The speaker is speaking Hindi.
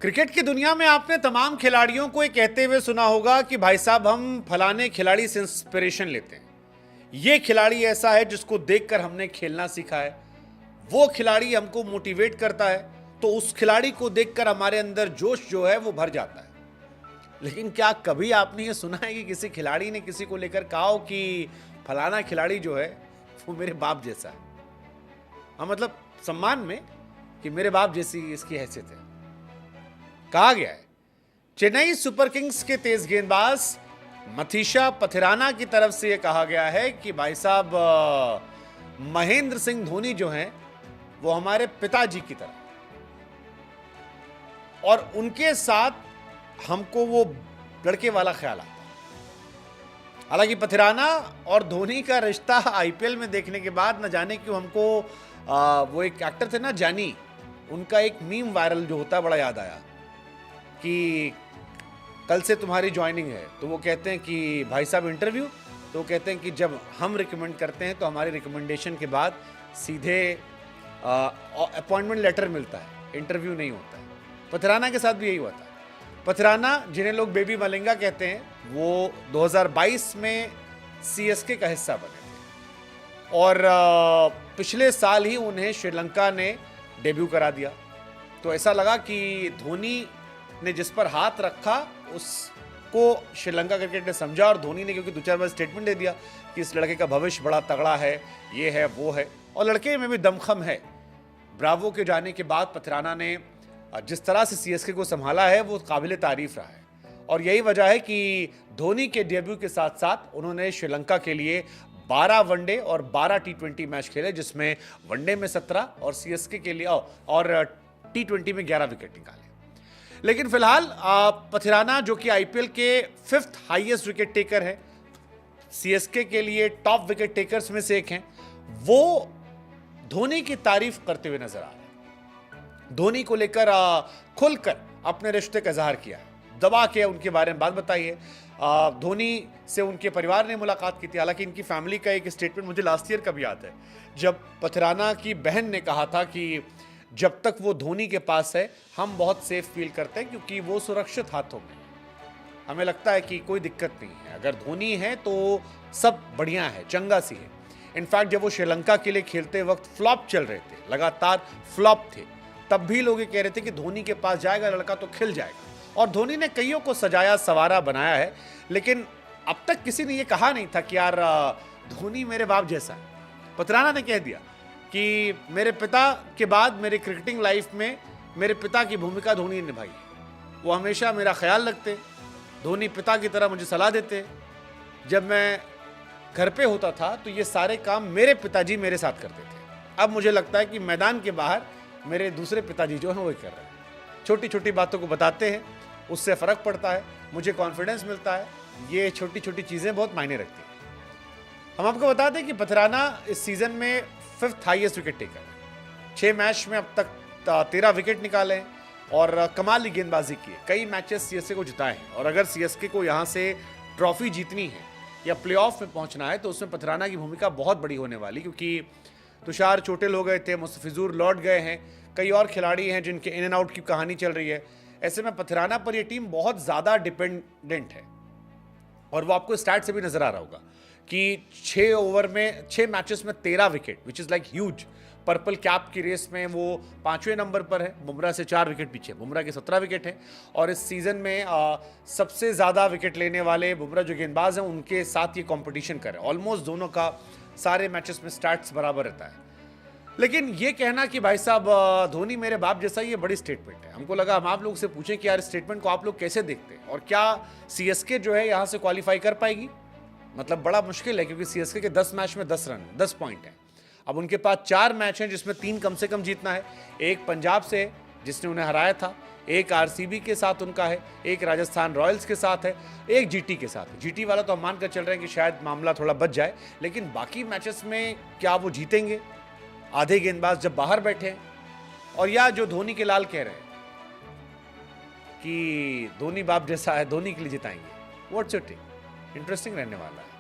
क्रिकेट की दुनिया में आपने तमाम खिलाड़ियों को ये कहते हुए सुना होगा कि भाई साहब हम फलाने खिलाड़ी से इंस्पिरेशन लेते हैं। ये खिलाड़ी ऐसा है जिसको देखकर हमने खेलना सीखा है, वो खिलाड़ी हमको मोटिवेट करता है, तो उस खिलाड़ी को देखकर हमारे अंदर जोश जो है वो भर जाता है। लेकिन क्या कभी आपने ये सुना है कि किसी खिलाड़ी ने किसी को लेकर कहा हो कि फलाना खिलाड़ी जो है वो मेरे बाप जैसा है? हाँ, मतलब सम्मान में कि मेरे बाप जैसी इसकी हैसियत है। कहा गया है चेन्नई सुपर किंग्स के तेज गेंदबाज मथीशा पथिराना की तरफ से यह कहा गया है कि भाई साहब महेंद्र सिंह धोनी जो हैं वो हमारे पिताजी की तरह, और उनके साथ हमको वो लड़के वाला ख्याल आता है। हालांकि पथिराना और धोनी का रिश्ता आईपीएल में देखने के बाद न जाने क्यों हमको वो एक एक्टर थे ना जानी, उनका एक मीम वायरल जो होता है बड़ा याद आया कि कल से तुम्हारी ज्वाइनिंग है, तो वो कहते हैं कि भाई साहब इंटरव्यू, तो वो कहते हैं कि जब हम रिकमेंड करते हैं तो हमारी रिकमेंडेशन के बाद सीधे अपॉइंटमेंट लेटर मिलता है, इंटरव्यू नहीं होता है। पथिराना के साथ भी यही हुआ था। पथिराना जिन्हें लोग बेबी मलिंगा कहते हैं, वो 2022 में सीएसके का हिस्सा बने थे और पिछले साल ही उन्हें श्रीलंका ने डेब्यू करा दिया। तो ऐसा लगा कि धोनी ने जिस पर हाथ रखा उसको श्रीलंका क्रिकेट ने समझा, और धोनी ने क्योंकि 2-4 बार स्टेटमेंट दे दिया कि इस लड़के का भविष्य बड़ा तगड़ा है, ये है वो है, और लड़के में भी दमखम है। ब्रावो के जाने के बाद पथिराना ने जिस तरह से सीएसके को संभाला है वो काबिल तारीफ रहा है, और यही वजह है कि धोनी के डेब्यू के साथ साथ उन्होंने श्रीलंका के लिए 12 वनडे और 12 टी20 मैच खेले, जिसमें वनडे में 17 और सीएसके के लिए और टी20 में 11 विकेट निकाले। लेकिन फिलहाल पथिराना जो कि आईपीएल के 5th हाईएस्ट विकेट टेकर है, सीएसके के लिए टॉप विकेट टेकर्स में से एक हैं, वो धोनी की तारीफ करते हुए नजर आ रहे हैं। धोनी को लेकर खुलकर अपने रिश्ते का इजहार किया है, दबा के उनके बारे में बात बताई है। धोनी से उनके परिवार ने मुलाकात की थी। हालांकि इनकी फैमिली का एक स्टेटमेंट मुझे लास्ट ईयर का भी याद है, जब पथिराना की बहन ने कहा था कि जब तक वो धोनी के पास है हम बहुत सेफ फील करते हैं क्योंकि वो सुरक्षित हाथों में, हमें लगता है कि कोई दिक्कत नहीं है, अगर धोनी है तो सब बढ़िया है, चंगा सी है। इनफैक्ट जब वो श्रीलंका के लिए खेलते वक्त फ्लॉप चल रहे थे, लगातार फ्लॉप थे, तब भी लोग ये कह रहे थे कि धोनी के पास जाएगा लड़का तो खिल जाएगा, और धोनी ने कईयों को सजाया सवारा बनाया है। लेकिन अब तक किसी ने ये कहा नहीं था कि यार धोनी मेरे बाप जैसा है। पथिराना ने कह दिया कि मेरे पिता के बाद मेरे क्रिकेटिंग लाइफ में मेरे पिता की भूमिका धोनी ने निभाई है। वो हमेशा मेरा ख्याल रखते, धोनी पिता की तरह मुझे सलाह देते। जब मैं घर पे होता था तो ये सारे काम मेरे पिताजी मेरे साथ करते थे। अब मुझे लगता है कि मैदान के बाहर मेरे दूसरे पिताजी जो हैं वही कर रहे हैं। छोटी छोटी बातों को बताते हैं, उससे फ़र्क पड़ता है, मुझे कॉन्फिडेंस मिलता है। ये छोटी छोटी चीज़ें बहुत मायने रखती हैं। हम आपको बता दें कि पथिराना इस सीज़न में 5th हाईएस्ट विकेट टेकर है। 6 मैच में अब तक 13 विकेट निकाले हैं और कमाल की गेंदबाजी की है। कई मैचेस सीएसके को जिताए हैं, और अगर सीएसके को यहाँ से ट्रॉफी जीतनी है या प्लेऑफ में पहुँचना है तो उसमें पथिराना की भूमिका बहुत बड़ी होने वाली, क्योंकि तुषार चोटिल हो गए थे, मुस्तफिजुर लौट गए हैं, कई और खिलाड़ी हैं जिनके इन एंड आउट की कहानी चल रही है। ऐसे में पथिराना पर यह टीम बहुत ज़्यादा डिपेंडेंट है, और वो आपको स्टैट से भी नजर आ रहा होगा कि 6 ओवर में 6 मैचेस में 13 wicket, which is like huge. Purple cap की रेस में वो 5वें नंबर पर है, बुमराह से 4 विकेट पीछे। बुमराह के 17 विकेट हैं, और इस सीज़न में सबसे ज़्यादा विकेट लेने वाले बुमराह जो गेंदबाज हैं उनके साथ ये कॉम्पिटिशन कर रहे हैं। ऑलमोस्ट दोनों का सारे मैचेस में स्टैट्स बराबर रहता है। लेकिन ये कहना कि भाई साहब धोनी मेरे बाप जैसा, ये बड़ी स्टेटमेंट है। हमको लगा हम आप लोग से पूछें कि यार स्टेटमेंट को आप लोग कैसे देखते हैं, और क्या सीएसके जो है यहाँ से क्वालिफाई कर पाएगी? मतलब बड़ा मुश्किल है, क्योंकि सीएसके के 10 मैच में 10 रन 10 पॉइंट हैं। अब उनके पास 4 मैच हैं जिसमें 3 कम से कम जीतना है। एक पंजाब से जिसने उन्हें हराया था, एक आरसीबी के साथ उनका है, एक राजस्थान रॉयल्स के साथ है, एक जीटी के साथ है। जीटी वाला तो हम मान कर चल रहे हैं कि शायद मामला थोड़ा बच जाए, लेकिन बाकी मैचेस में क्या वो जीतेंगे? आधे गेंदबाज जब बाहर बैठे हैं, और या जो धोनी के लाल कह रहे हैं कि धोनी बाप जैसा है, धोनी के लिए जिताएंगे। What's your take? इंटरेस्टिंग रहने वाला है।